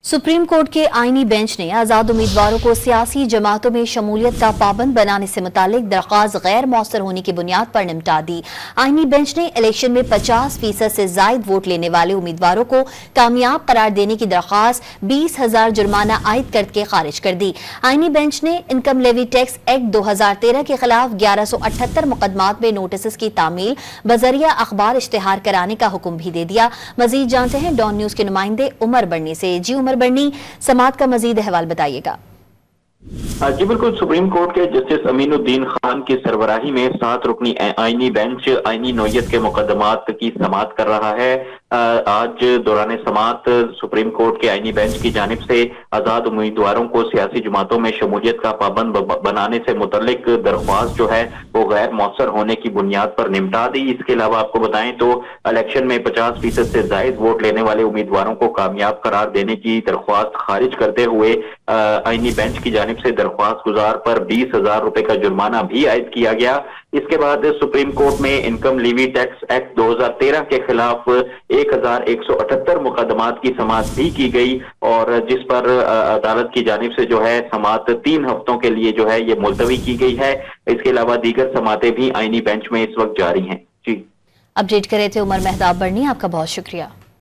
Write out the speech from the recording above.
Supreme court के आईनी bench ने आजाद उम्मीदवारों को सियासी जमातों में शमूलियत का पाबंद बनाने से मुतालिक दरख्वास्त गैर मौसर होने की बुनियाद पर निपटा दी। आईनी बेंच ने इलेक्शन में 50% से जायद वोट लेने वाले उम्मीदवारों को कामयाब करार देने की दरख्वास्त 20,000 जुर्माना आयद करके खारिज कर दी। आईनी बेंच ने इनकम लेवी टैक्स एक्ट 2013 के खिलाफ 1178 मुकदमात में नोटिस की तामील बजरिया अखबार इश्तिहार कराने का हुक्म भी दे दिया। मजीद जानते हैं डॉन न्यूज के नुमाइंदे उमर बर्नी से। जी उमर बर्नी, समात का मजीद अहवाल बताइएगा। जी बिल्कुल, सुप्रीम कोर्ट के जस्टिस अमीनुद्दीन खान की सरबराही में 7 रुकनी आईनी बेंच आईनी नौयत के मुकदमात की समात कर रहा है। आज दौरान समात सुप्रीम कोर्ट के आईनी बेंच की जानिब से आजाद उम्मीदवारों को सियासी जमातों में शमूलियत का पाबंद बनाने से मुतल्लिक दरख्वास्त जो है वो गैर मौसर होने की बुनियाद पर निपटा दी। इसके अलावा आपको बताएं तो इलेक्शन में 50% से जायद वोट लेने वाले उम्मीदवारों को कामयाब करार देने की दरख्वास्त खारिज करते हुए आईनी बेंच की जानिब से दरख्वास्त गुजार पर 20,000 रुपए का जुर्माना भी आयद किया गया। इसके बाद सुप्रीम कोर्ट में इनकम लेवी टैक्स एक्ट 2013 के खिलाफ 1178 मुकदमात की समात भी की गई और जिस पर अदालत की जानिब से जो है समात 3 हफ्तों के लिए जो है ये मुलतवी की गई है। इसके अलावा दीगर समातें भी आईनी बेंच में इस वक्त जारी हैं। जी, अपडेट कर रहे थे उमर मेहताब बर्नी, आपका बहुत शुक्रिया।